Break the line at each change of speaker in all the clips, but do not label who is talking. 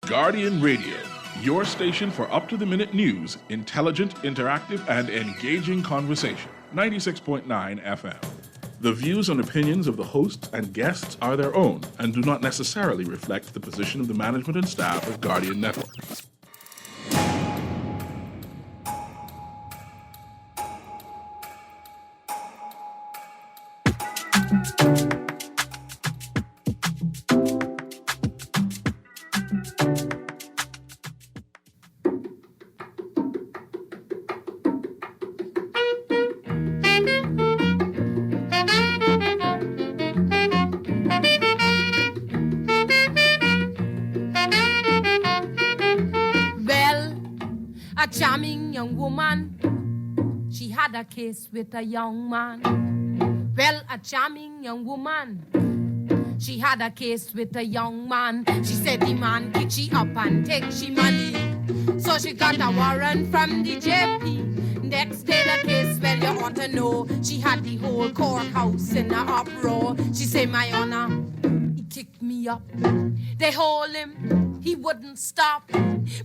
Guardian Radio, your station for up-to-the-minute news, intelligent, interactive, and engaging conversation. 96.9 FM. The views and opinions of the hosts and guests are their own and do not necessarily reflect the position of the management and staff of Guardian Network.
A case with a young man. Well, a charming young woman. She had a case with a young man. She said the man kick she up and take she money. So she got a warrant from the JP. Next day the case, well, you ought to know. She had the whole courthouse in a uproar. She say, my honor, he kicked me up. They hold him, he wouldn't stop.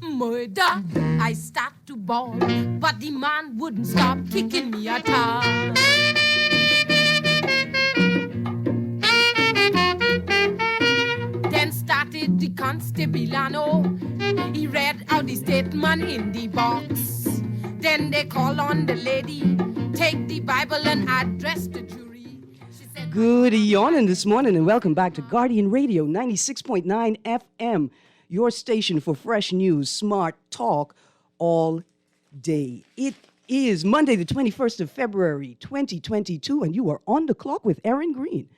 Murder, I start to bawl, but the man wouldn't stop kicking me at all. Then started the constabilano. He read out the statement in the box. Then they call on the lady, take the Bible and address the jury.
Good evening this morning and welcome back to Guardian Radio 96.9 FM. Your station for fresh news, smart talk all day. It is Monday, the 21st of February, 2022, and you are on the clock with Erin Greene.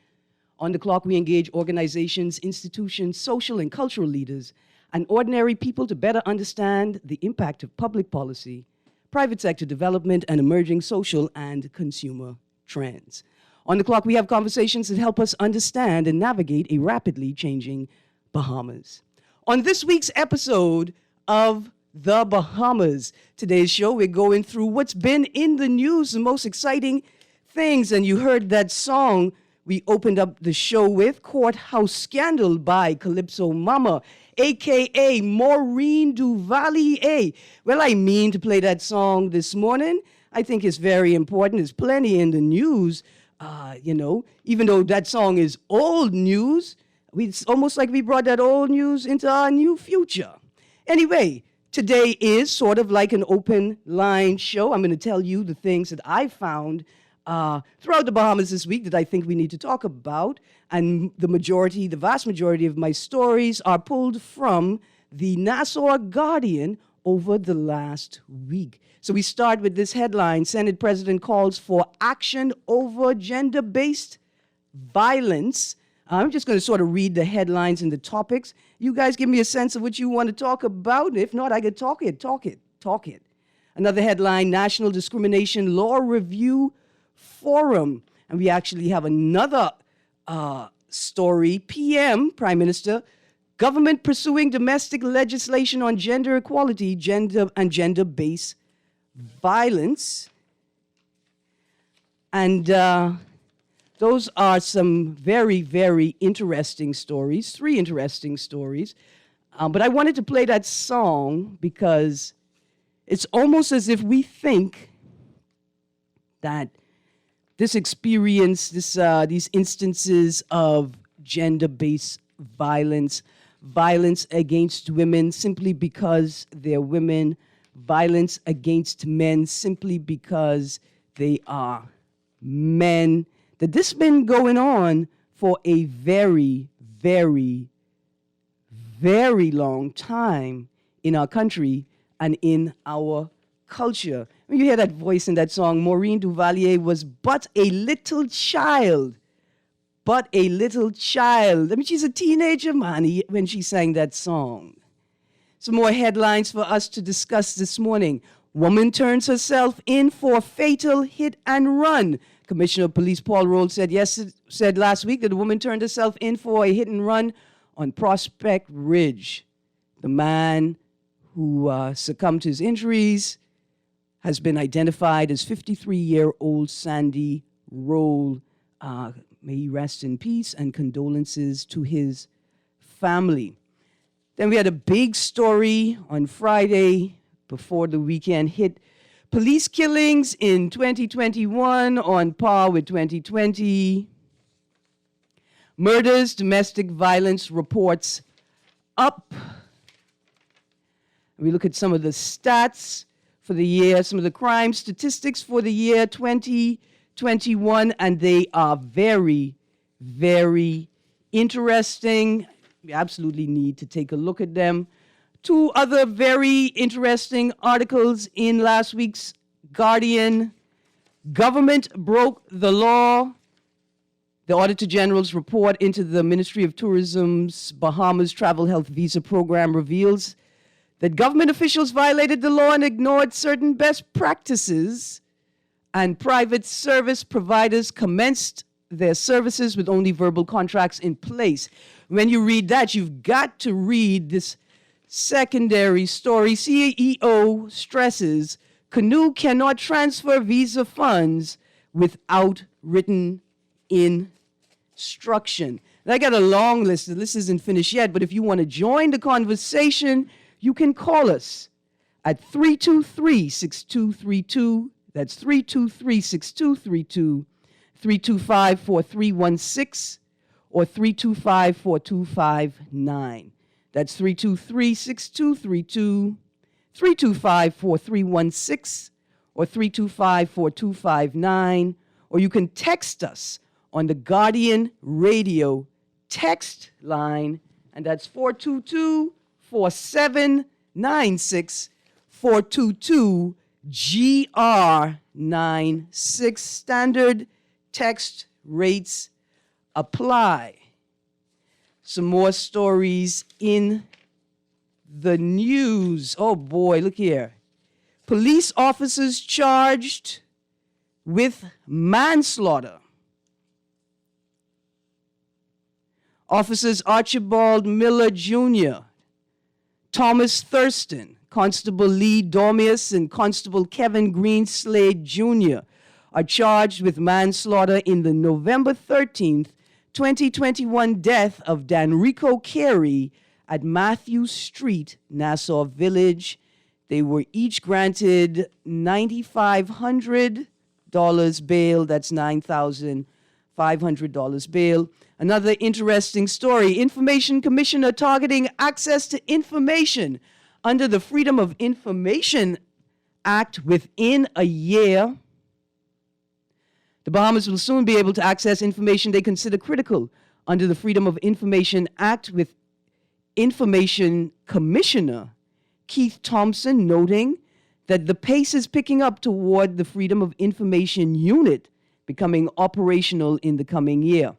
On the clock, we engage organizations, institutions, social and cultural leaders, and ordinary people to better understand the impact of public policy, private sector development, and emerging social and consumer trends. On the clock, we have conversations that help us understand and navigate a rapidly changing Bahamas. On this week's episode of The Bahamas, today's show, we're going through what's been in the news, the most exciting things. And you heard that song we opened up the show with, Courthouse Scandal by Calypso Mama, a.k.a. Maureen Duvalier. Well, I mean to play that song this morning. I think it's very important. There's plenty in the news, even though that song is old news. It's almost like we brought that old news into our new future. Anyway, today is sort of like an open line show. I'm going to tell you the things that I found throughout the Bahamas this week that I think we need to talk about. And the vast majority of my stories are pulled from the Nassau Guardian over the last week. So we start with this headline: Senate President calls for action over gender-based violence. I'm just going to sort of read the headlines and the topics. You guys give me a sense of what you want to talk about. If not, I could talk it. Another headline: National Discrimination Law Review Forum. And we actually have another story. PM, Prime Minister, government pursuing domestic legislation on gender equality, gender-based violence. And those are some very, very interesting stories, 3 interesting stories. But I wanted to play that song because it's almost as if we think that this experience, these instances of gender-based violence, violence against women simply because they're women, violence against men simply because they are men, that this has been going on for a very, very, very long time in our country and in our culture. When you hear that voice in that song, Maureen Duvalier was but a little child. But a little child. I mean, she's a teenager, man, when she sang that song. Some more headlines for us to discuss this morning. Woman turns herself in for fatal hit and run. Commissioner of Police Paul Roll said last week that a woman turned herself in for a hit and run on Prospect Ridge. The man who succumbed to his injuries has been identified as 53-year-old Sandy Roll. May he rest in peace, and condolences to his family. Then we had a big story on Friday before the weekend hit. Police killings in 2021 on par with 2020. Murders, domestic violence reports up. We look at some of the stats for the year, some of the crime statistics for the year 2021, and they are very, very interesting. We absolutely need to take a look at them. Two other very interesting articles in last week's Guardian. Government broke the law. The Auditor General's report into the Ministry of Tourism's Bahamas Travel Health Visa Program reveals that government officials violated the law and ignored certain best practices, and private service providers commenced their services with only verbal contracts in place. When you read that, you've got to read this secondary story. CEO stresses Canoe cannot transfer visa funds without written instruction. And I got a long list. The list isn't finished yet, but if you want to join the conversation, you can call us at 323-6232. That's 323-6232, 325-4316, or 325-4259. That's 323-6232, 325-4316, or 325-4259. Or you can text us on the Guardian Radio text line, and that's 422-4796, 422-GR96. Standard text rates apply. Some more stories in the news. Oh boy, look here. Police officers charged with manslaughter. Officers Archibald Miller Jr., Thomas Thurston, Constable Lee Dormius, and Constable Kevin Greene Slade Jr. are charged with manslaughter in the November 13th, 2021 death of Danrico Carey at Matthew Street, Nassau Village. They were each granted $9,500 bail. That's $9,500 bail. Another interesting story. Information Commissioner targeting access to information under the Freedom of Information Act within a year. The Bahamas will soon be able to access information they consider critical under the Freedom of Information Act, with Information Commissioner Keith Thompson noting that the pace is picking up toward the Freedom of Information Unit becoming operational in the coming year.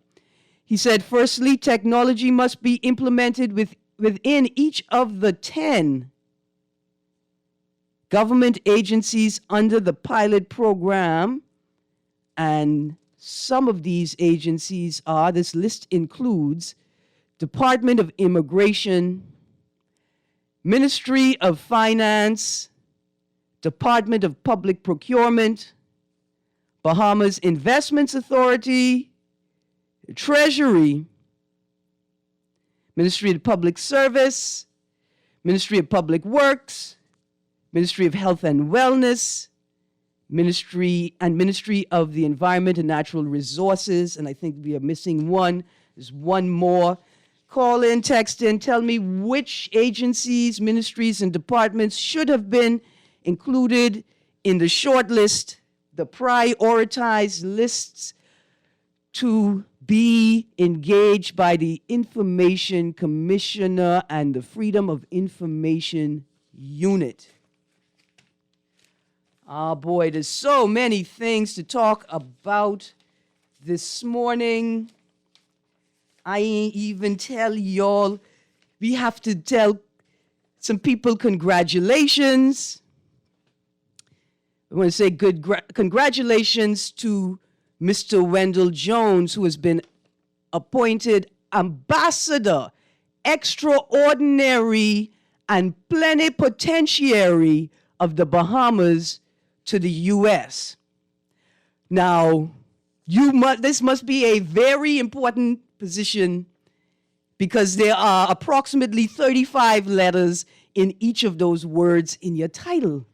He said, firstly, technology must be implemented within each of the 10 government agencies under the pilot program. And some of these agencies are, this list includes Department of Immigration, Ministry of Finance, Department of Public Procurement, Bahamas Investments Authority, Treasury, Ministry of Public Service, Ministry of Public Works, Ministry of Health and Wellness, Ministry of the Environment and Natural Resources, and I think we are missing one. There's one more. Call in, text in, tell me which agencies, ministries, and departments should have been included in the short list, the prioritized lists to be engaged by the Information Commissioner and the Freedom of Information Unit. Oh boy, there's so many things to talk about this morning. I ain't even tell y'all. We have to tell some people congratulations. I want to say congratulations to Mr. Wendell Jones, who has been appointed Ambassador Extraordinary and Plenipotentiary of the Bahamas to the U.S. Now, this must be a very important position because there are approximately 35 letters in each of those words in your title.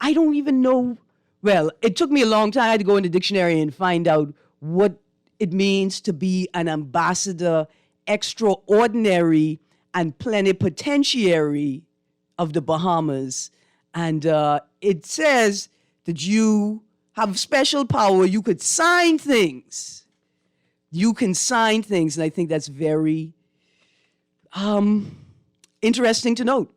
I don't even know. Well, it took me a long time. I had to go in the dictionary and find out what it means to be an ambassador extraordinary and plenipotentiary of the Bahamas. And it says that you have special power. You could sign things. You can sign things. And I think that's very interesting to note.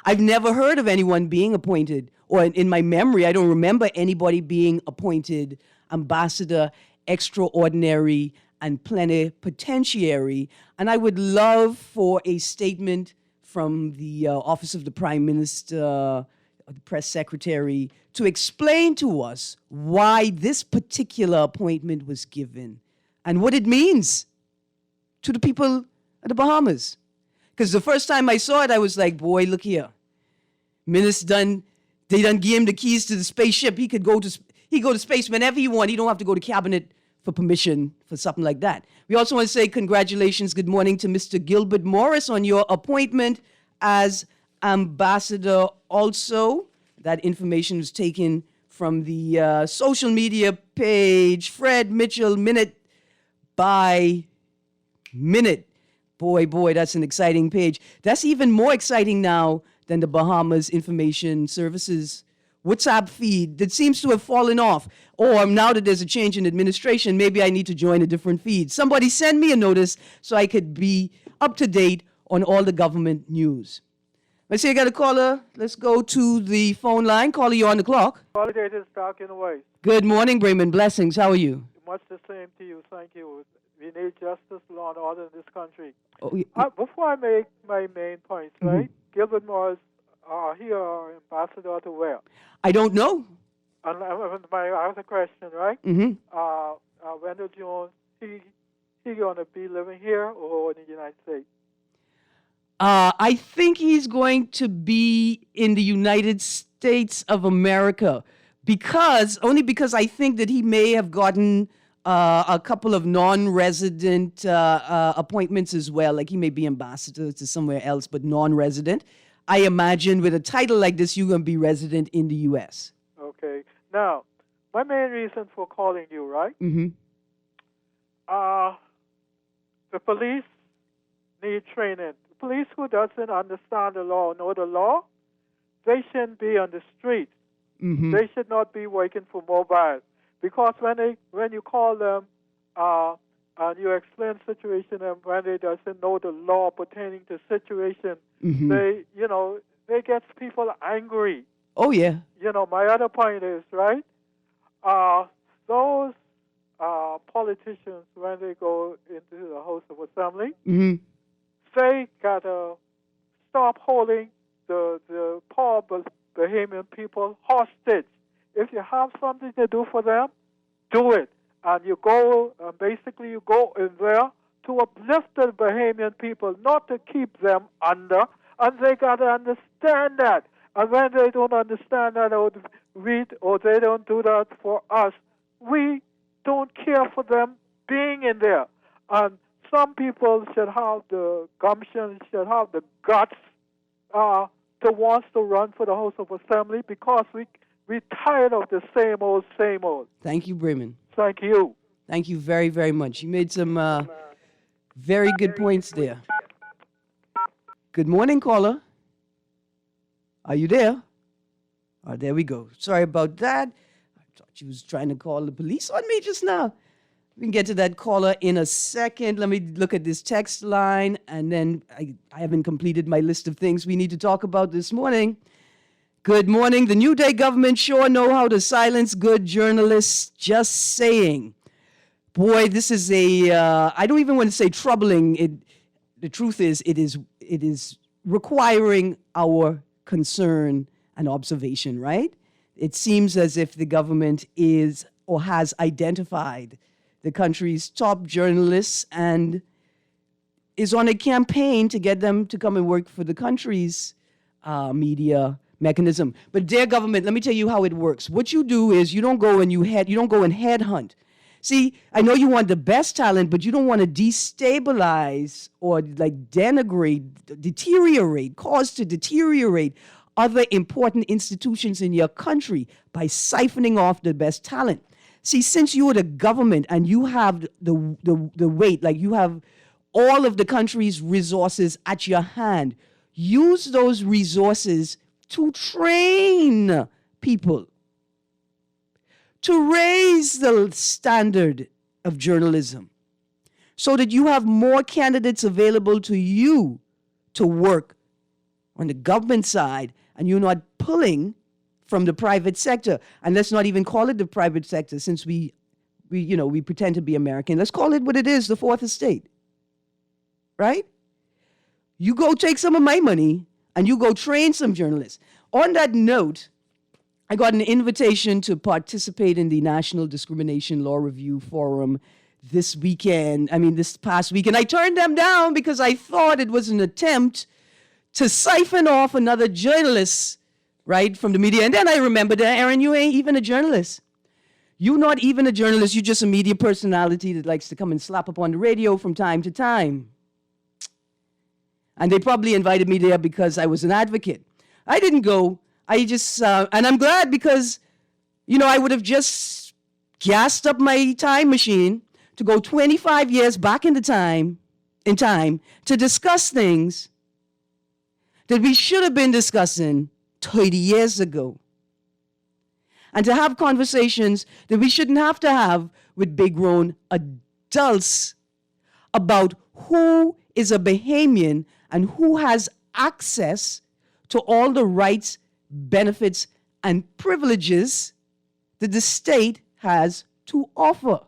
I've never heard of anyone being appointed, or in my memory, I don't remember anybody being appointed ambassador extraordinary and plenipotentiary. And I would love for a statement from the Office of the Prime Minister, the press secretary, to explain to us why this particular appointment was given and what it means to the people of the Bahamas. Because the first time I saw it, I was like, boy, look here. They done give him the keys to the spaceship. He go to space whenever he want. He don't have to go to cabinet for permission for something like that. We also want to say congratulations, good morning to Mr. Gilbert Morris on your appointment as ambassador also. That information was taken from the social media page, Fred Mitchell, minute by minute. Boy, that's an exciting page. That's even more exciting now than the Bahamas Information Services WhatsApp feed that seems to have fallen off. Or now that there's a change in administration, maybe I need to join a different feed. Somebody send me a notice so I could be up to date on all the government news. Let's see, I got a caller. Let's go to the phone line. Caller, you're on the clock.
Holiday is dark in a way.
Good morning, Bremen. Blessings. How are you?
Much the same to you. Thank you. We need justice, law, and order in this country.
Oh, yeah.
Before I make my main points, right? Gilbert Morris, he are ambassador to where?
I don't know.
I have a question, right? Wendell Jones, he going to be living here or in the United States?
I think he's going to be in the United States of America only because I think that he may have gotten a couple of non-resident appointments as well. Like he may be ambassador to somewhere else, but non-resident. I imagine with a title like this, you're going to be resident in the U.S.
Okay. Now, my main reason for calling you, right? The police need training. The police who doesn't understand the law, know the law, they shouldn't be on the street. They should not be working for mobile. Because when you call them and you explain the situation, and when they doesn't know the law pertaining to situation, they get people angry.
Oh, yeah.
My other point is, right, those politicians, when they go into the House of Assembly, they got to stop holding the poor Bahamian people hostage. If you have something to do for them, do it. And you go, basically you go in there to uplift the Bahamian people, not to keep them under. And they got to understand that. And when they don't understand that, or they don't do that for us, we don't care for them being in there. And some people should have the gumption, should have the guts to want to run for the House of Assembly, because we're tired of the same old, same old.
Thank you, Bremen.
Thank you.
Thank you very, very much. You made some very good points there. Good morning, caller. Are you there? Oh, there we go. Sorry about that. I thought you was trying to call the police on me just now. We can get to that caller in a second. Let me look at this text line, and then I haven't completed my list of things we need to talk about this morning. Good morning. The New Day government sure know how to silence good journalists. Just saying. Boy, this is I don't even want to say troubling. The truth is, it is requiring our concern and observation, right? It seems as if the government is or has identified the country's top journalists and is on a campaign to get them to come and work for the country's media mechanism. But their government, let me tell you how it works. What you do is you don't go and headhunt. See, I know you want the best talent, but you don't want to destabilize or like cause to deteriorate other important institutions in your country by siphoning off the best talent. See, since you are the government and you have the weight, like you have all of the country's resources at your hand, use those resources to train people, to raise the standard of journalism so that you have more candidates available to you to work on the government side and you're not pulling from the private sector. And let's not even call it the private sector since we pretend to be American. Let's call it what it is, the fourth estate. Right? You go take some of my money and you go train some journalists. On that note, I got an invitation to participate in the National Discrimination Law Review Forum this past weekend. I turned them down because I thought it was an attempt to siphon off another journalist, right, from the media. And then I remembered that, Erin, you ain't even a journalist. You're not even a journalist. You're just a media personality that likes to come and slap up on the radio from time to time. And they probably invited me there because I was an advocate. I didn't go. I just, and I'm glad because, I would have just gassed up my time machine to go 25 years back in time to discuss things that we should have been discussing 30 years ago. And to have conversations that we shouldn't have to have with big-grown adults about who is a Bahamian and who has access to all the rights, benefits, and privileges that the state has to offer.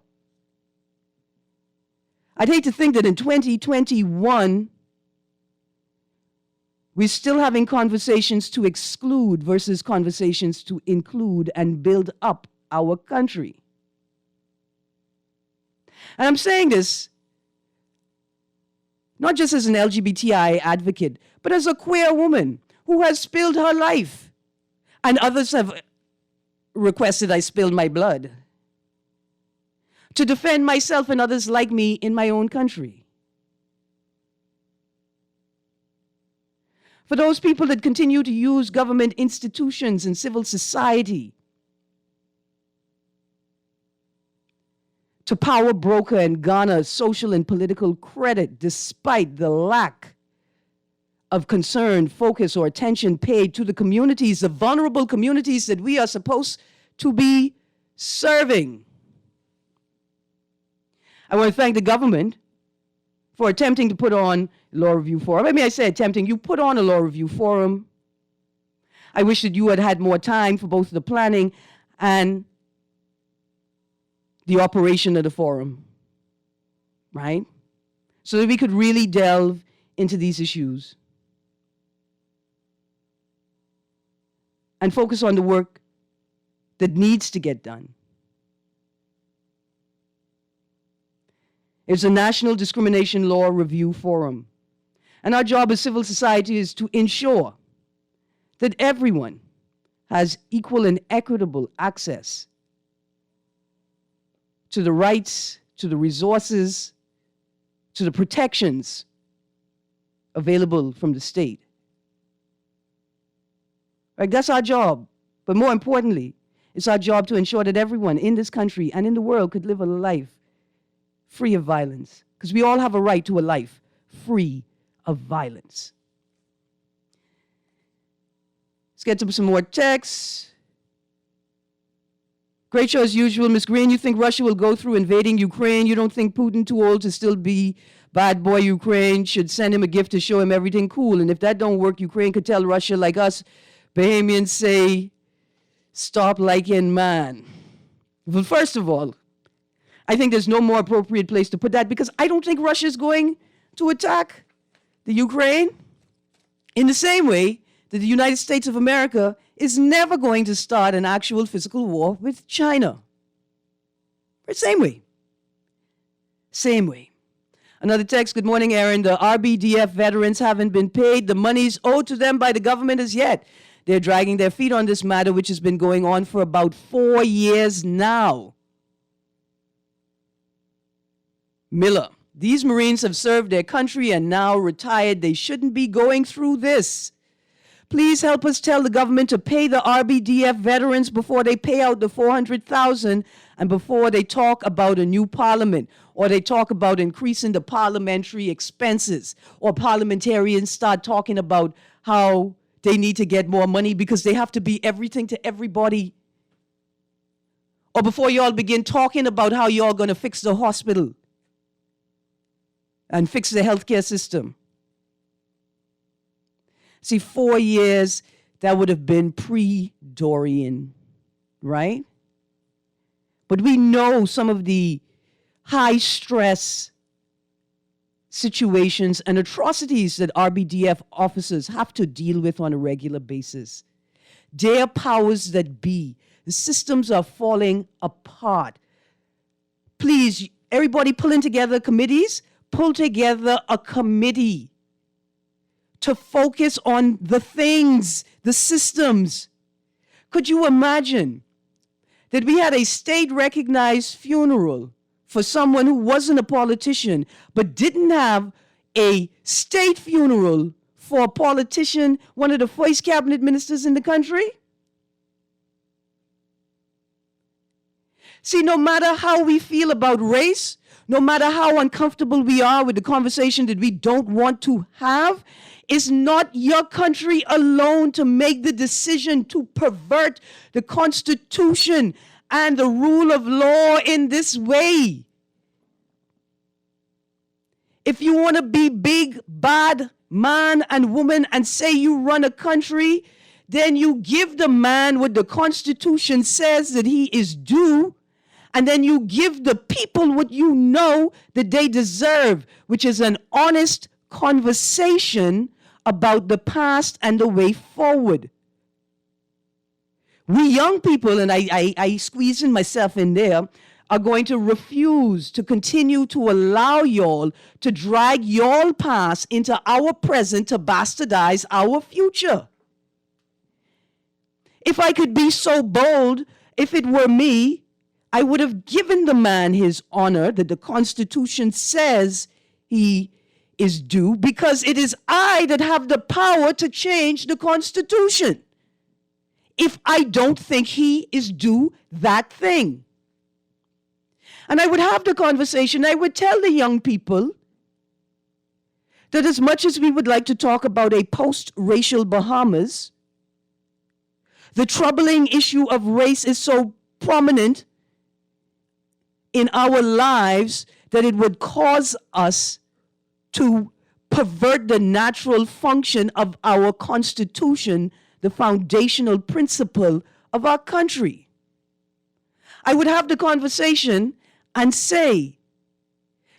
I'd hate to think that in 2021, we're still having conversations to exclude versus conversations to include and build up our country. And I'm saying this not just as an LGBTI advocate, but as a queer woman who has spilled her life. And others have requested I spill my blood to defend myself and others like me in my own country. For those people that continue to use government institutions and civil society to power broker and garner social and political credit despite the lack of concern, focus, or attention paid to the communities, the vulnerable communities that we are supposed to be serving. I want to thank the government for attempting to put on a law review forum. I say attempting, you put on a law review forum. I wish that you had had more time for both the planning and the operation of the forum, right? So that we could really delve into these issues and focus on the work that needs to get done. It's a National Discrimination Law Review Forum. And our job as civil society is to ensure that everyone has equal and equitable access to the rights, to the resources, to the protections available from the state. Right? That's our job. But more importantly, it's our job to ensure that everyone in this country and in the world could live a life free of violence. Because we all have a right to a life free of violence. Let's get to some more texts. Great show as usual. Ms. Greene, you think Russia will go through invading Ukraine? You don't think Putin, too old to still be bad boy Ukraine, should send him a gift to show him everything cool? And if that don't work, Ukraine could tell Russia, like us Bahamians say, stop liking man. Well, first of all, I think there's no more appropriate place to put that because I don't think Russia is going to attack the Ukraine in the same way that the United States of America is never going to start an actual physical war with China. Same way. Same way. Another text, good morning, Erin. The RBDF veterans haven't been paid the monies owed to them by the government as yet. They're dragging their feet on this matter, which has been going on for about 4 years now. Miller. These Marines have served their country and now retired. They shouldn't be going through this. Please help us tell the government to pay the RBDF veterans before they pay out the $400,000 and before they talk about a new parliament or they talk about increasing the parliamentary expenses or parliamentarians start talking about how they need to get more money because they have to be everything to everybody. Or before y'all begin talking about how y'all going to fix the hospital and fix the healthcare system. See, 4 years, that would have been pre-Dorian, right? But we know some of the high-stress situations and atrocities that RBDF officers have to deal with on a regular basis. Their powers that be, the systems are falling apart. Please, everybody pulling together committees, pull together a committee to focus on the things, the systems. Could you imagine that we had a state-recognized funeral for someone who wasn't a politician, but didn't have a state funeral for a politician, one of the first cabinet ministers in the country? See, no matter how we feel about race, no matter how uncomfortable we are with the conversation that we don't want to have, it's not your country alone to make the decision to pervert the Constitution and the rule of law in this way. If you want to be big, bad man and woman and say you run a country, then you give the man what the Constitution says that he is due, and then you give the people what you know that they deserve, which is an honest conversation about the past and the way forward. We young people, and I squeeze in myself in there, are going to refuse to continue to allow y'all to drag y'all past into our present to bastardize our future. If I could be so bold, if it were me, I would have given the man his honor that the Constitution says he is due, because it is I that have the power to change the Constitution if I don't think he is due that thing. And I would have the conversation. I would tell the young people that as much as we would like to talk about a post-racial Bahamas, the troubling issue of race is so prominent in our lives that it would cause us to pervert the natural function of our Constitution, the foundational principle of our country. I would have the conversation and say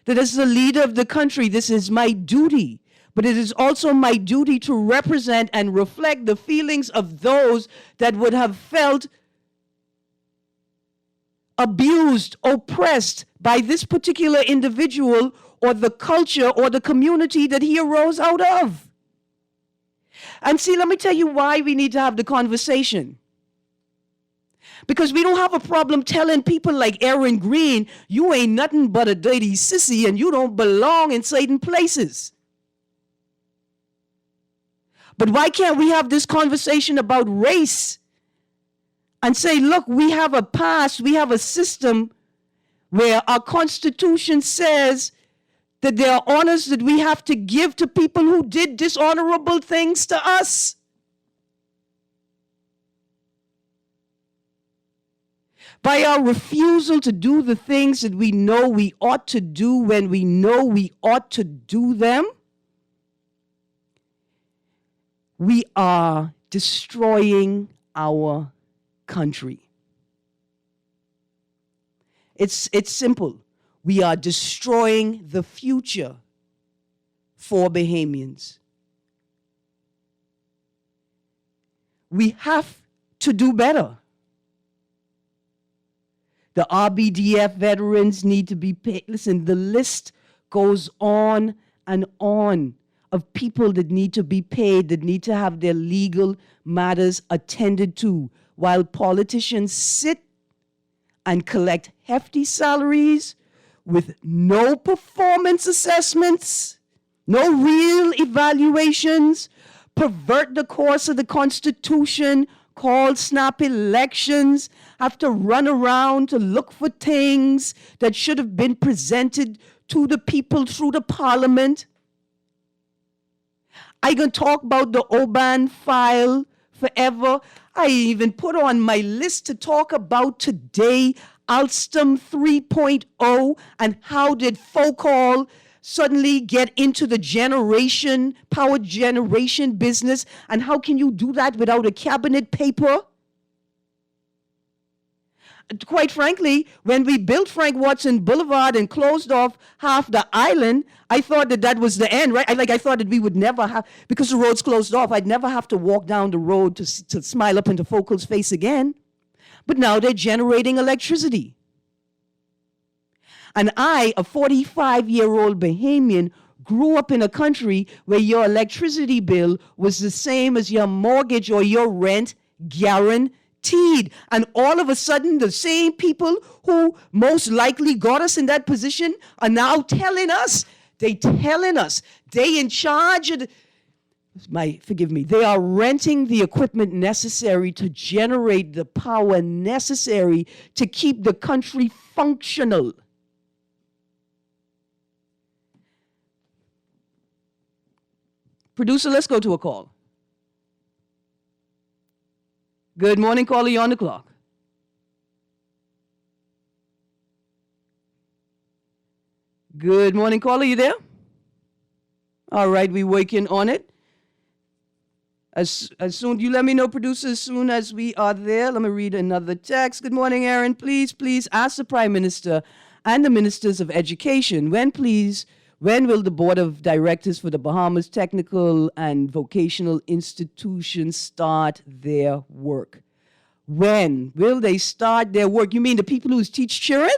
that as the leader of the country, this is my duty, but it is also my duty to represent and reflect the feelings of those that would have felt abused, oppressed by this particular individual or the culture or the community that he arose out of. And see, let me tell you why we need to have the conversation. Because we don't have a problem telling people like Erin Greene, you ain't nothing but a dirty sissy and you don't belong in certain places. But why can't we have this conversation about race and say, look, we have a past, we have a system where our Constitution says that there are honors that we have to give to people who did dishonorable things to us. By our refusal to do the things that we know we ought to do when we know we ought to do them, we are destroying our country. It's simple. We are destroying the future for Bahamians. We have to do better. The RBDF veterans need to be paid. Listen, the list goes on and on of people that need to be paid, that need to have their legal matters attended to, while politicians sit and collect hefty salaries, with no performance assessments, no real evaluations, pervert the course of the Constitution, call snap elections, have to run around to look for things that should have been presented to the people through the parliament. I can talk about the Oban file forever. I even put on my list to talk about today Alstom 3.0 and how did Focol suddenly get into the power generation business, and how can you do that without a cabinet paper? Quite frankly, when we built Frank Watson Boulevard and closed off half the island, I thought that was the end, right? I thought that we would never have, because the roads closed off, I'd never have to walk down the road to smile up into Focal's face again. But now they're generating electricity. And I, a 45-year-old Bahamian, grew up in a country where your electricity bill was the same as your mortgage or your rent, guaranteed. And all of a sudden, the same people who most likely got us in that position are now telling us, they in charge of they are renting the equipment necessary to generate the power necessary to keep the country functional. Producer, let's go to a call. Good morning, caller. You're on the clock. Good morning, caller. You there? All right, we're working on it. As soon, you let me know, producer, as soon as we are there. Let me read another text. Good morning, Erin. Please ask the Prime Minister and the Ministers of Education, when will the Board of Directors for the Bahamas Technical and Vocational Institutions start their work? When will they start their work? You mean the people who teach children?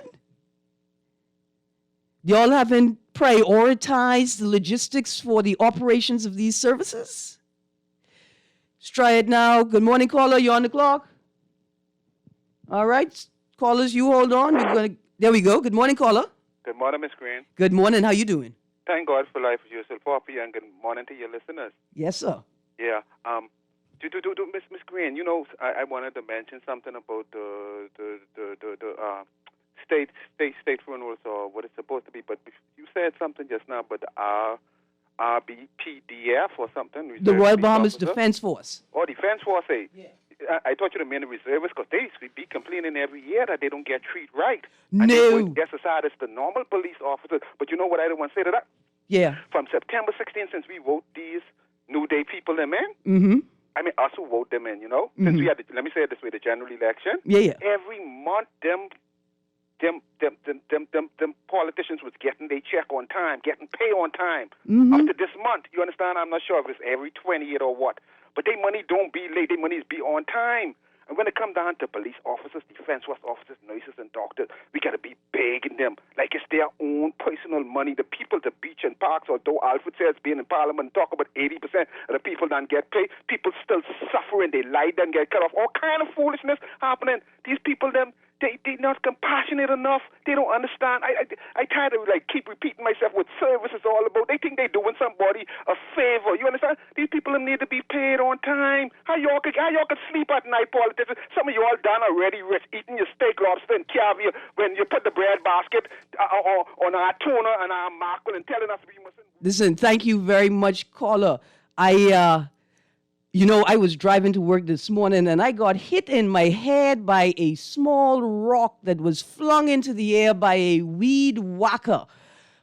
Y'all haven't prioritized the logistics for the operations of these services? Let's try it now. Good morning, caller. You're on the clock. All right. Callers, you hold on. There we go. Good morning, caller.
Good morning, Miss Greene.
Good morning. How you doing?
Thank God for life, yourself, Poppy, and good morning to your listeners.
Yes, sir.
Yeah. Miss Greene, you know, I wanted to mention something about the state funerals or what it's supposed to be, but you said something just now about the RBPDF or something.
The Royal Bahamas Defense Force.
Oh, Defense Force, eh?
Yeah.
I thought you meant the reservists, because they be complaining every year that they don't get treated right.
No.
And they work aside as the normal police officers. But you know what I don't want to say to that?
Yeah.
From September 16th, since we vote these New Day people them in, I mean, us who vote them in, you know, since we had, let me say it this way, the general election.
Yeah.
Every month, them politicians was getting their check on time, getting pay on time. Up to this month, you understand? I'm not sure if it's every 20th or what. But their money don't be late. Their money is be on time. And when it comes down to police officers, defense force officers, nurses, and doctors, we got to be begging them like it's their own personal money. The people, the beach and parks, although Alfred says being in Parliament, talk about 80% of the people don't get paid, people still suffering. They lie and get cut off. All kind of foolishness happening. These people, they're not compassionate enough. They don't understand. I try to keep repeating myself what service is all about. They think they're doing somebody a favor. You understand? These people need to be paid on time. How y'all could sleep at night, politicians? Some of y'all done already rich, eating your steak, lobster, and caviar when you put the bread basket on our tuna and our mackerel and telling us we mustn't.
Listen, thank you very much, caller. I was driving to work this morning and I got hit in my head by a small rock that was flung into the air by a weed whacker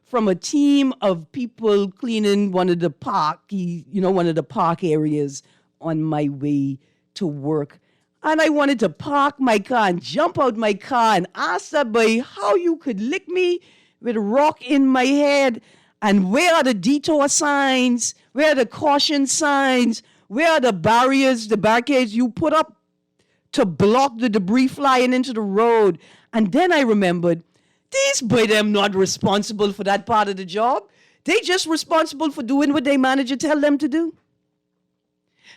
from a team of people cleaning one of the park areas on my way to work. And I wanted to park my car and jump out my car and ask that boy how you could lick me with a rock in my head. And where are the detour signs? Where are the caution signs? Where are the barriers, the barricades you put up to block the debris flying into the road? And then I remembered, these boy them not responsible for that part of the job. They just responsible for doing what their manager tell them to do.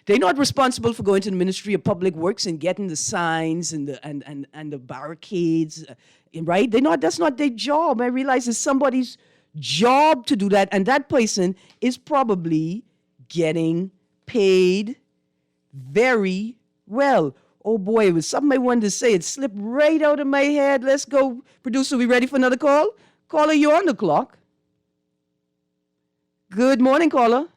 They're not responsible for going to the Ministry of Public Works and getting the signs and the barricades, right? That's not their job. I realize it's somebody's job to do that, and that person is probably getting paid very well. Oh boy, it was something I wanted to say. It slipped right out of my head. Let's go. Producer, we ready for another call? Caller, you're on the clock. Good morning, caller.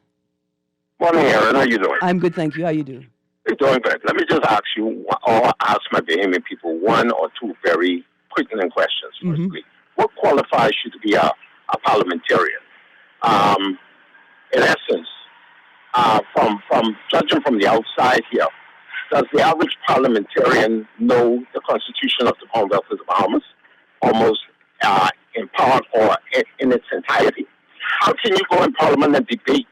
Morning, Erin. How you doing?
I'm good, thank you. How you doing?
You're doing good. Let me just ask you, or ask my Bahamian people, one or two very pertinent questions. Firstly, what qualifies you to be a parliamentarian? In essence, from judging from the outside here, does the average parliamentarian know the Constitution of the Commonwealth of the Bahamas, almost in part or in its entirety? How can you go in Parliament and debate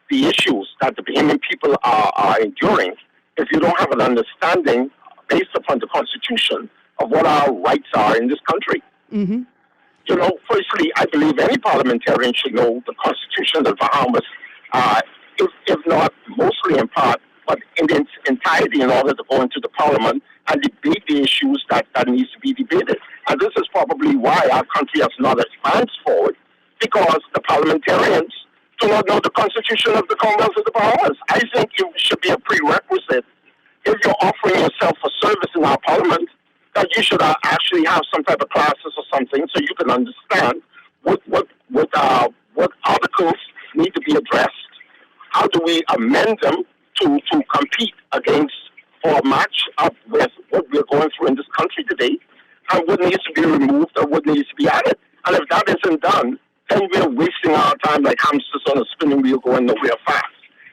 the issues that the Bahamian people are enduring if you don't have an understanding based upon the Constitution of what our rights are in this country?
Mm-hmm.
You know, firstly, I believe any parliamentarian should know the Constitution of the Bahamas, if not mostly in part, but in its entirety in order to go into the Parliament and debate the issues that needs to be debated. And this is probably why our country has not advanced forward, because the parliamentarians do not know the Constitution of the Commonwealth of the Bahamas. I think it should be a prerequisite, if you're offering yourself for service in our Parliament, that you should actually have some type of classes or something so you can understand what articles need to be addressed. How do we amend them to compete against or match up with what we're going through in this country today, and what needs to be removed or what needs to be added? And if that isn't done, then we're wasting our time like hamsters on a spinning wheel going nowhere fast.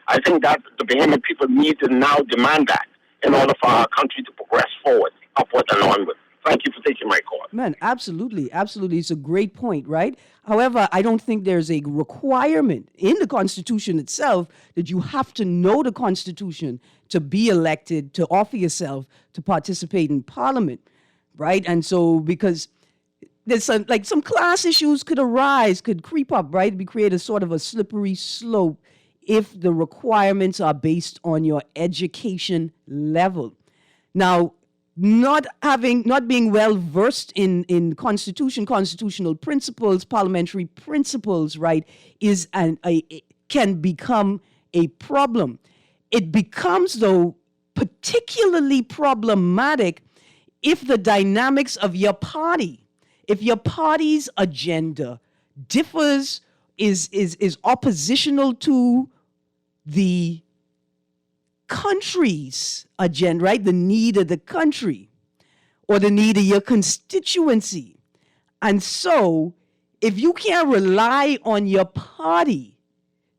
I think that the Bahamian people need to now demand that in order for our country to progress forward, upward and onward. Thank you for taking my call.
Man, absolutely, absolutely. It's a great point, right? However, I don't think there's a requirement in the Constitution itself that you have to know the Constitution to be elected, to offer yourself to participate in Parliament, right? And so, because there's some class issues could arise, could creep up, right? We create a sort of a slippery slope if the requirements are based on your education level. Now, not being well versed in constitutional principles, parliamentary principles, right, can become a problem. It becomes, though, particularly problematic if the dynamics of your party, if your party's agenda differs, is oppositional to the country's agenda, right? The need of the country or the need of your constituency. And so, if you can't rely on your party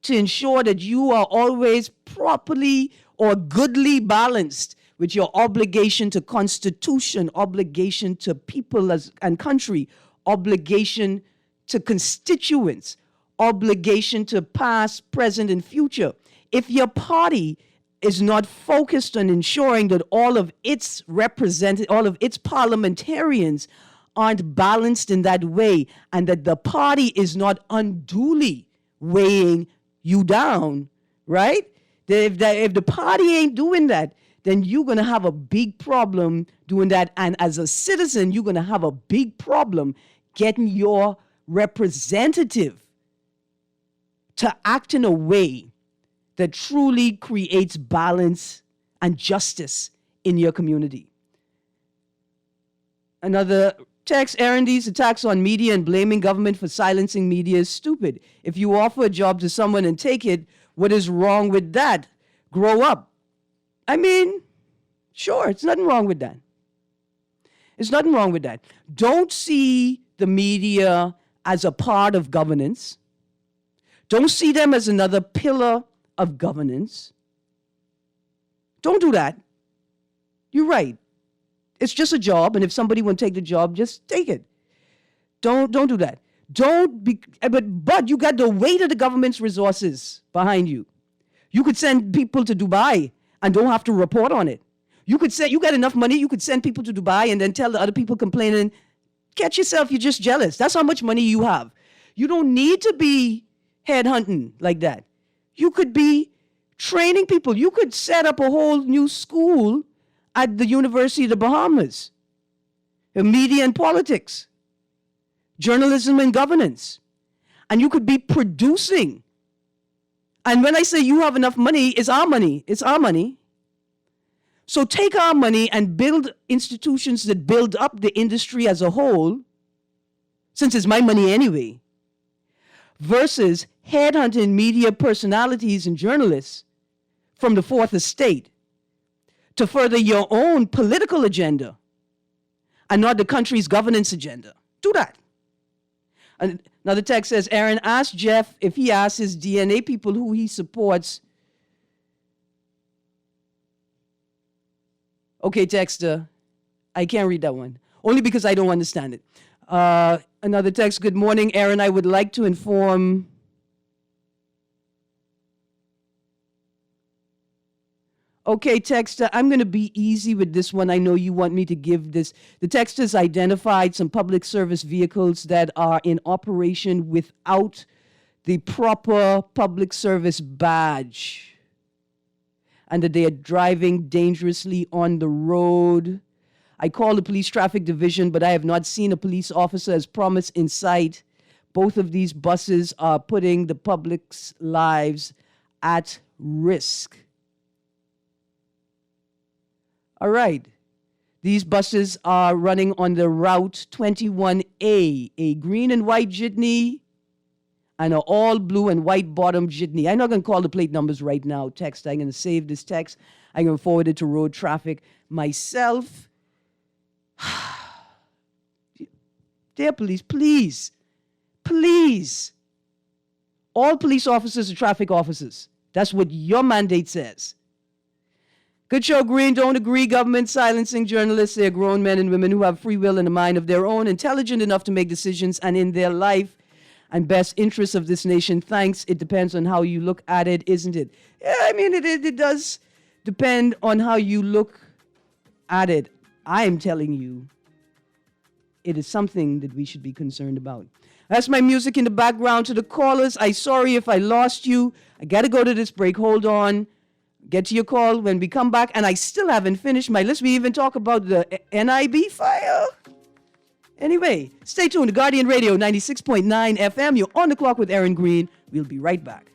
to ensure that you are always properly or goodly balanced with your obligation to Constitution, obligation to people and country, obligation to constituents, obligation to past, present, and future, if your party is not focused on ensuring that all of its parliamentarians aren't balanced in that way, and that the party is not unduly weighing you down, right? If the party ain't doing that, then you're going to have a big problem doing that. And as a citizen, you're going to have a big problem getting your representative to act in a way that truly creates balance and justice in your community. Another text, Erin, these attacks on media and blaming government for silencing media is stupid. If you offer a job to someone and take it, what is wrong with that? Grow up. I mean, sure, it's nothing wrong with that. It's nothing wrong with that. Don't see the media as a part of governance. Don't see them as another pillar of governance. Don't do that. You're right. It's just a job, and if somebody won't take the job, just take it. Don't do that. But you got the weight of the government's resources behind you. You could send people to Dubai and don't have to report on it. You got enough money, you could send people to Dubai and then tell the other people complaining, catch yourself, you're just jealous. That's how much money you have. You don't need to be headhunting like that. You could be training people. You could set up a whole new school at the University of the Bahamas. Media and politics, journalism and governance. And you could be producing. And when I say you have enough money, it's our money. It's our money. So take our money and build institutions that build up the industry as a whole, since it's my money anyway, versus headhunting media personalities and journalists from the fourth estate to further your own political agenda and not the country's governance agenda. Do that. And another text says, Erin, ask Jeff if he asks his DNA people who he supports. Okay, texter, I can't read that one, only because I don't understand it. Another text, good morning, Erin, I would like to inform... Okay, texter, I'm going to be easy with this one. I know you want me to give this. The texter's identified some public service vehicles that are in operation without the proper public service badge, and that they are driving dangerously on the road. I called the police traffic division, but I have not seen a police officer as promised in sight. Both of these buses are putting the public's lives at risk. All right. These buses are running on the Route 21A, a green and white jitney and an all blue and white bottom jitney. I'm not going to call the plate numbers right now. Text. I'm going to save this text. I'm going to forward it to road traffic myself. Dear police, please, please. All police officers are traffic officers. That's what your mandate says. Good show, Greene. Don't agree. Government silencing journalists. They're grown men and women who have free will and a mind of their own, intelligent enough to make decisions and in their life and best interests of this nation. Thanks. It depends on how you look at it, isn't it? Yeah, I mean, it does depend on how you look at it. I am telling you, it is something that we should be concerned about. That's my music in the background. To the callers, I'm sorry if I lost you. I got to go to this break. Hold on. Get to your call when we come back. And I still haven't finished my list. We even talk about the NIB fire. Anyway, stay tuned to Guardian Radio 96.9 FM. You're on the clock with Erin Greene. We'll be right back.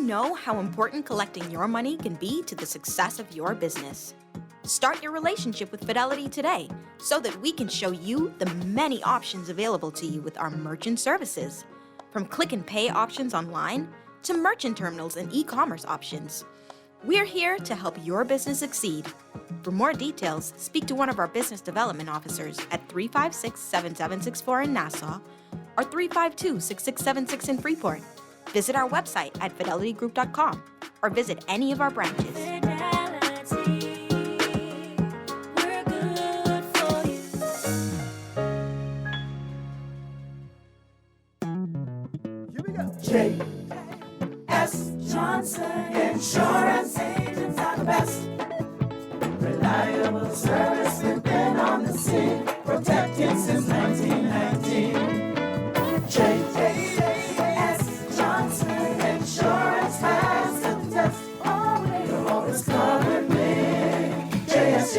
Know how important collecting your money can be to the success of your business. Start your relationship with Fidelity today so that we can show you the many options available to you with our merchant services. From click and pay options online to merchant terminals and e-commerce options. We're here to help your business succeed. For more details, speak to one of our business development officers at 356-7764 in Nassau or 352-6676 in Freeport. Visit our website at fidelitygroup.com or visit any of our branches. Fidelity, we're good for you.
Here we go. J.S. Johnson Insurance Agents are the best. Reliable service, we've been on the scene, protecting since 1919. J.S. Johnson Insurance has the test. You're always covered with JS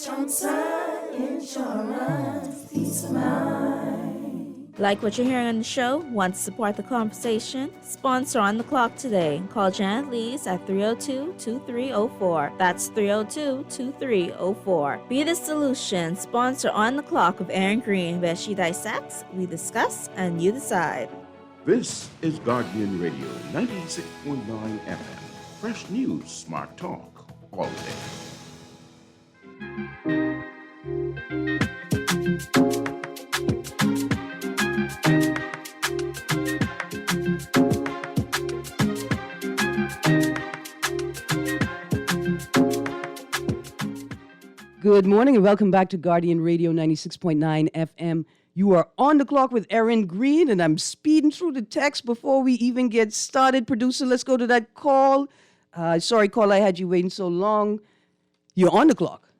Johnson Insurance. Peace of mind.
Like what you're hearing on the show? Want to support the conversation? Sponsor On the Clock today. Call Janet Lees at 302-2304. That's 302-2304. Be the solution. Sponsor On the Clock with Erin Greene, where she dissects, we discuss, and you decide.
This is Guardian Radio 96.9 FM. Fresh news, smart talk, all day.
Good morning and welcome back to Guardian Radio 96.9 FM, You are on the clock with Erin Greene, and I'm speeding through the text before we even get started. Producer, let's go to that call. Sorry, call, I had you waiting so long. You're on the clock.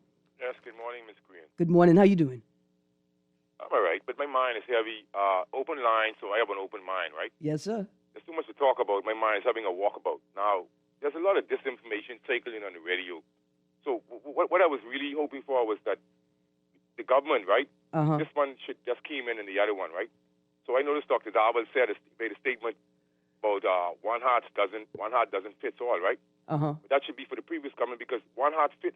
Yes, good morning, Ms. Greene.
Good morning. How you doing?
I'm all right, but my mind is heavy. Open line, so I have an open mind, right?
Yes, sir.
There's too much to talk about. My mind is having a walkabout. Now, there's a lot of disinformation circling on the radio. So what I was really hoping for was that the government, right? This one just came in and the other one, right? So I noticed Dr. Darwell made a statement about one heart doesn't fit all, right? But that should be for the previous government because one heart fit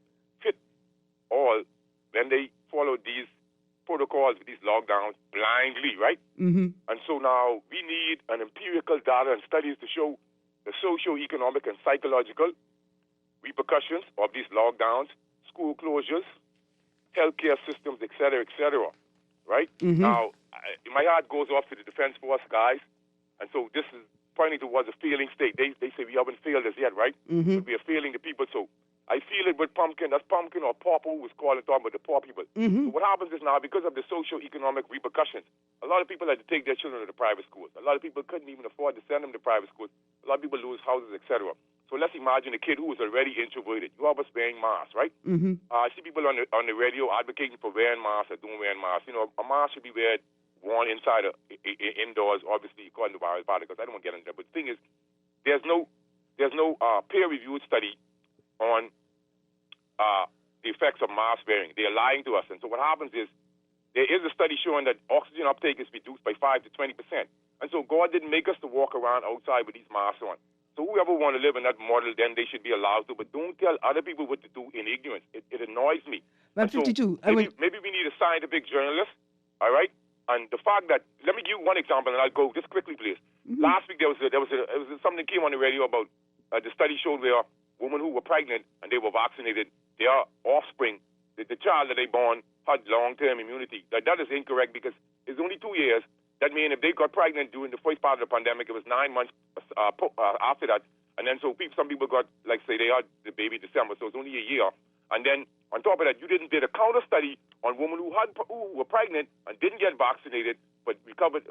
all when they followed these protocols with these lockdowns blindly, right? And so now we need an empirical data and studies to show the socio-economic and psychological repercussions of these lockdowns, school closures, healthcare systems, et cetera, right? Now, my heart goes off to the Defense Force guys, and so this is pointing towards a failing state. They say we haven't failed as yet, right? But we are failing the people, so I feel it with Pumpkin. That's Pumpkin or Papa who was calling talking about the poor people. So what happens is now, because of the socio-economic repercussions, a lot of people had to take their children to the private schools. A lot of people couldn't even afford to send them to private schools. A lot of people lose houses, etc. So let's imagine a kid who was already introverted. You always wearing masks, right? I see people on the radio advocating for wearing masks or don't wearing masks. You know, a mask should be worn inside indoors, obviously, according to virus particles. I don't want to get into that. But the thing is, there's no peer-reviewed study on the effects of mask wearing. They're lying to us. And so what happens is there is a study showing that oxygen uptake is reduced by 5 to 20%. And so God didn't make us to walk around outside with these masks on. So whoever want to live in that model, then they should be allowed to. But don't tell other people what to do in ignorance. It annoys me.
I'm 52.
Maybe we need a scientific journalist, all right? And the fact that, let me give you one example, and I'll go just quickly, please. Last week there was something that came on the radio about the study showed where women who were pregnant and they were vaccinated, their offspring, the child that they born, had long-term immunity. That is incorrect because it's only 2 years. That means if they got pregnant during the first part of the pandemic, it was 9 months after that. And then some people got, like, say, they had the baby December, so it's only a year. And then on top of that, you did a counter study on women who were pregnant and didn't get vaccinated, but recovered,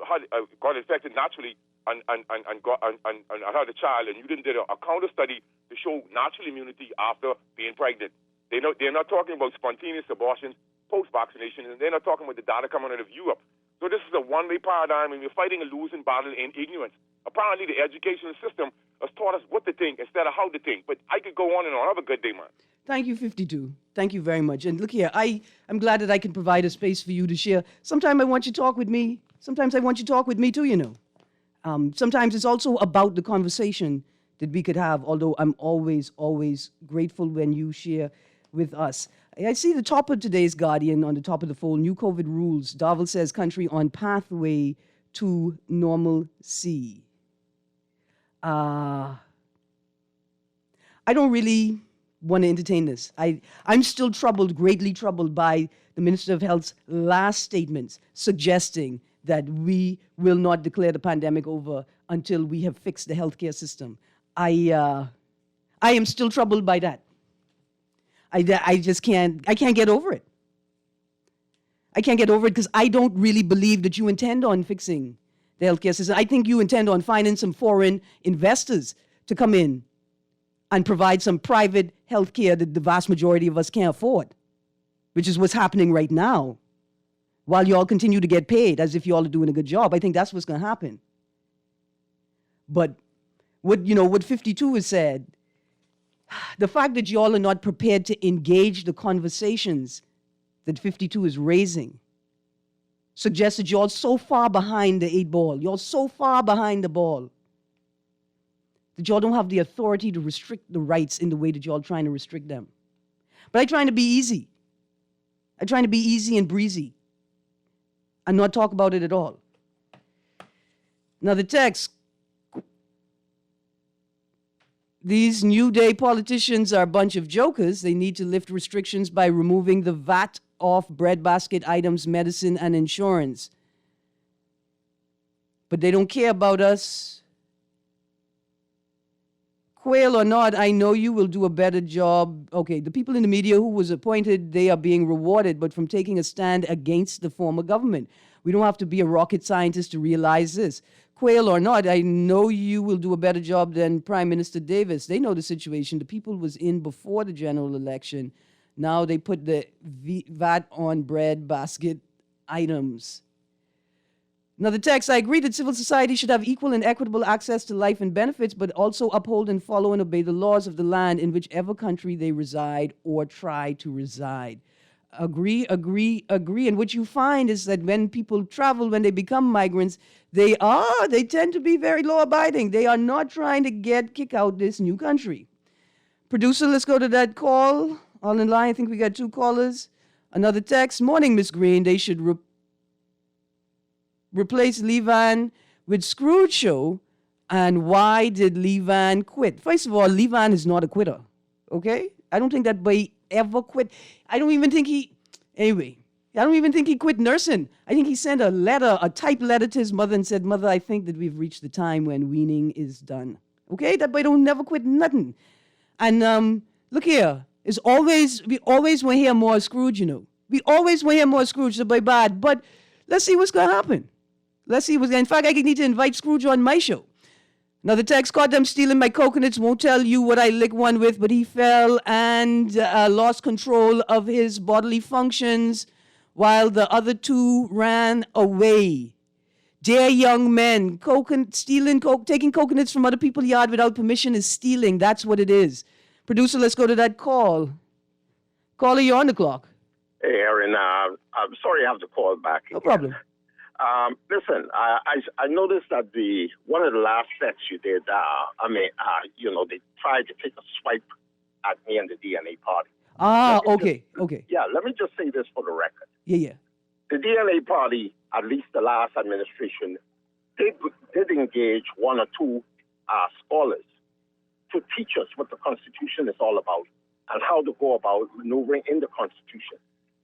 got infected naturally and had a child, and you didn't do a counter study to show natural immunity after being pregnant. They're not talking about spontaneous abortions post-vaccination, and they're not talking about the data coming out of Europe. So this is a one-way paradigm, and we're fighting a losing battle in ignorance. Apparently, the educational system has taught us what to think instead of how to think. But I could go on and on. Have a good day, man.
Thank you, 52. Thank you very much. And look here, I'm glad that I can provide a space for you to share. Sometimes I want you to talk with me. Sometimes I want you to talk with me too, you know. Sometimes it's also about the conversation that we could have, although I'm always, always grateful when you share with us. I see the top of today's Guardian on the top of the fold, new COVID rules. Darwell says country on pathway to normalcy. I don't really want to entertain this. I'm still greatly troubled by the Minister of Health's last statements suggesting that we will not declare the pandemic over until we have fixed the healthcare system. I am still troubled by that. I just can't get over it. I can't get over it because I don't really believe that you intend on fixing the healthcare system. I think you intend on finding some foreign investors to come in and provide some private healthcare that the vast majority of us can't afford, which is what's happening right now, while y'all continue to get paid as if y'all are doing a good job. I think that's what's going to happen. But what 52 has said, the fact that y'all are not prepared to engage the conversations that 52 is raising suggests that y'all so far behind the 8 ball, y'all so far behind the ball, that y'all don't have the authority to restrict the rights in the way that y'all trying to restrict them. But I'm trying to be easy. I'm trying to be easy and breezy and not talk about it at all. Now the text, these New Day politicians are a bunch of jokers. They need to lift restrictions by removing the VAT off breadbasket items, medicine, and insurance. But they don't care about us. Quail or not, I know you will do a better job. Okay, the people in the media who was appointed, they are being rewarded, but from taking a stand against the former government. We don't have to be a rocket scientist to realize this. Quail or not, I know you will do a better job than Prime Minister Davis. They know the situation. The people was in before the general election. Now they put the VAT on bread basket items. Another text, I agree that civil society should have equal and equitable access to life and benefits, but also uphold and follow and obey the laws of the land in whichever country they reside or try to reside. Agree. And what you find is that when people travel, when they become migrants, they tend to be very law-abiding. They are not trying to kick out this new country. Producer, let's go to that call. All in line, I think we got 2 callers. Another text, morning, Miss Greene. They should replace Levan with Scrooge Show. And why did Levan quit? First of all, Levan is not a quitter, okay? I don't think that boy ever quit. I don't even think he quit nursing. I think he sent a typed letter to his mother and said, Mother, I think that we've reached the time when weaning is done. Okay? That boy don't never quit nothing. And look here, we always want to hear more Scrooge, you know. We always want to hear more Scrooge, the boy bad. But let's see what's going to happen. In fact, I need to invite Scrooge on my show. Another text, caught them stealing my coconuts, won't tell you what I licked one with, but he fell and lost control of his bodily functions while the other 2 ran away. Dear young men, taking coconuts from other people's yard without permission is stealing. That's what it is. Producer, let's go to that call. Caller, you're on the clock.
Hey, Erin, I'm sorry I have to call back again.
No problem.
Listen, I noticed that one of the last sets you did, they tried to take a swipe at me and the DNA party.
Okay.
Yeah, let me just say this for the record.
Yeah.
The DNA party, at least the last administration, did engage 1 or 2 scholars to teach us what the Constitution is all about and how to go about maneuvering in the Constitution.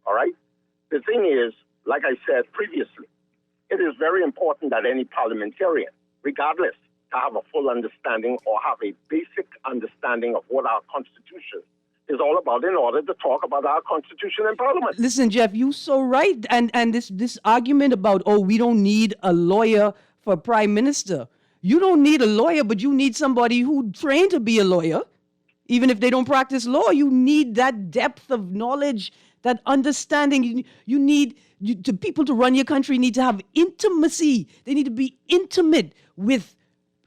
All right? The thing is, like I said previously, it is very important that any parliamentarian, regardless, to have a full understanding or have a basic understanding of what our Constitution is all about in order to talk about our Constitution in Parliament.
Listen, Jeff, you're so right. And this argument about, we don't need a lawyer for Prime Minister. You don't need a lawyer, but you need somebody who trained to be a lawyer. Even if they don't practice law, you need that depth of knowledge, that understanding. People to run your country need to have intimacy. They need to be intimate with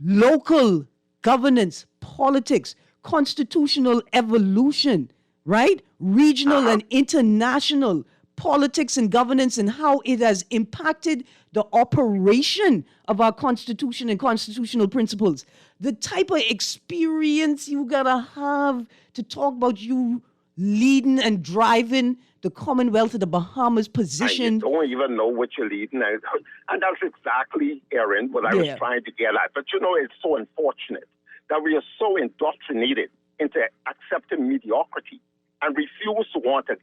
local governance, politics, constitutional evolution, right? Regional and international politics and governance and how it has impacted the operation of our Constitution and constitutional principles. The type of experience you gotta have to talk about you leading and driving the Commonwealth of the Bahamas position.
And you don't even know what you're leading. And that's exactly, Erin, what I was trying to get at. But it's so unfortunate that we are so indoctrinated into accepting mediocrity and refuse to want to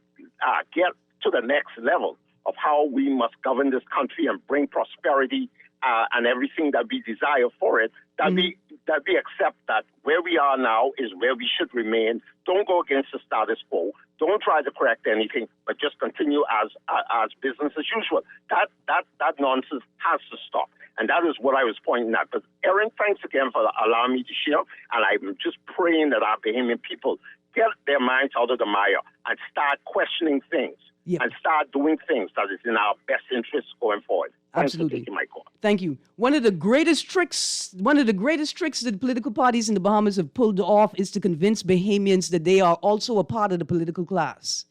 get to the next level of how we must govern this country and bring prosperity and everything that we desire for it, that we accept that where we are now is where we should remain. Don't go against the status quo. Don't try to correct anything, but just continue as business as usual. That nonsense has to stop. And that is what I was pointing at. But Erin, thanks again for allowing me to share. And I'm just praying that our Bahamian people get their minds out of the mire and start questioning things and start doing things that is in our best interest going forward. Thanks
Absolutely.
for taking my call.
Thank you. One of the greatest tricks that political parties in the Bahamas have pulled off is to convince Bahamians that they are also a part of the political class.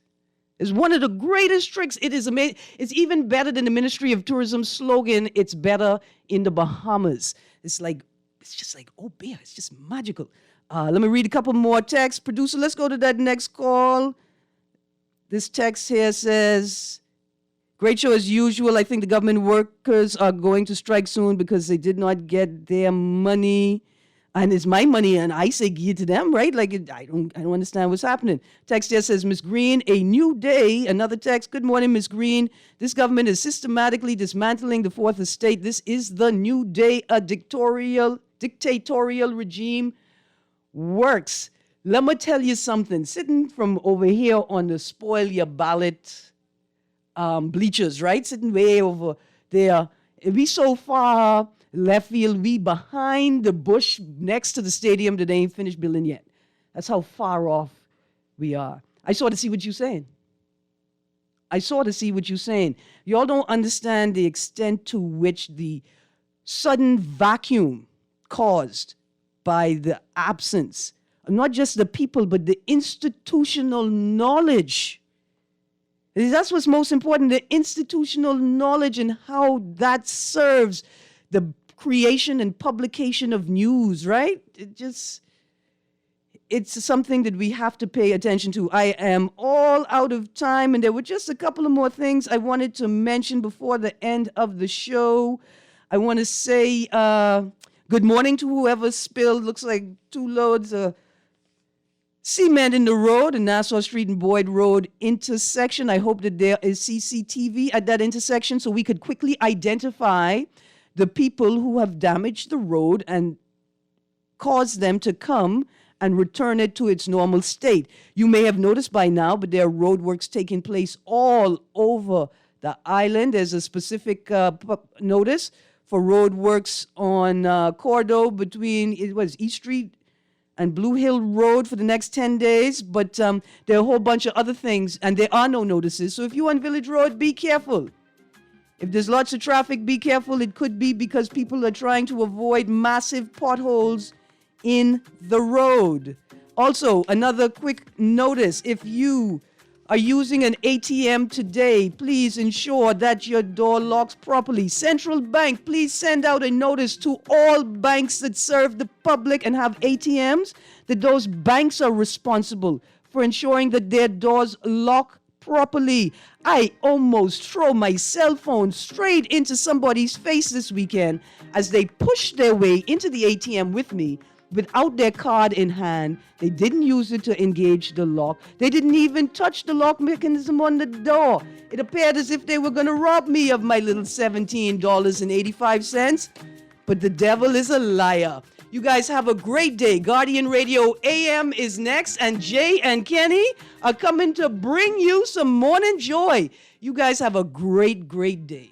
It's one of the greatest tricks. It is amazing. It's even better than the Ministry of Tourism slogan, it's better in the Bahamas. It's just like, oh, beer, it's just magical. Let me read a couple more texts. Producer, let's go to that next call. This text here says, great show as usual. I think the government workers are going to strike soon because they did not get their money. And it's my money, and I say give it to them, right? I don't understand what's happening. Text here says, Miss Greene, a new day. Another text, good morning, Miss Greene. This government is systematically dismantling the Fourth Estate. This is the new day. A dictatorial regime works. Let me tell you something. Sitting from over here on the spoil your ballot bleachers, right? Sitting way over We so far left field, we behind the bush next to the stadium that they ain't finished building yet. That's how far off we are. I saw to see what you're saying. Y'all don't understand the extent to which the sudden vacuum caused by the absence of not just the people, but the institutional knowledge. That's what's most important, the institutional knowledge and how that serves the creation and publication of news, right? It's something that we have to pay attention to. I am all out of time, and there were just a couple of more things I wanted to mention before the end of the show. I want to say good morning to whoever spilled, looks like 2 loads of cement in the road, the Nassau Street and Boyd Road intersection. I hope that there is CCTV at that intersection so we could quickly identify the people who have damaged the road and cause them to come and return it to its normal state. You may have noticed by now, but there are roadworks taking place all over the island. There's a specific notice for roadworks on Cordo between East Street and Blue Hill Road for the next 10 days. But there are a whole bunch of other things, and there are no notices. So if you're on Village Road, be careful. If there's lots of traffic, be careful. It could be because people are trying to avoid massive potholes in the road. Also, another quick notice. If you are using an ATM today, please ensure that your door locks properly. Central Bank, please send out a notice to all banks that serve the public and have ATMs that those banks are responsible for ensuring that their doors lock properly. I almost throw my cell phone straight into somebody's face this weekend as they pushed their way into the ATM with me without their card in hand. They didn't use it to engage the lock. They didn't even touch the lock mechanism on the door. It appeared as if they were going to rob me of my little $17.85. But the devil is a liar. You guys have a great day. Guardian Radio AM is next, and Jay and Kenny are coming to bring you some morning joy. You guys have a great, great day.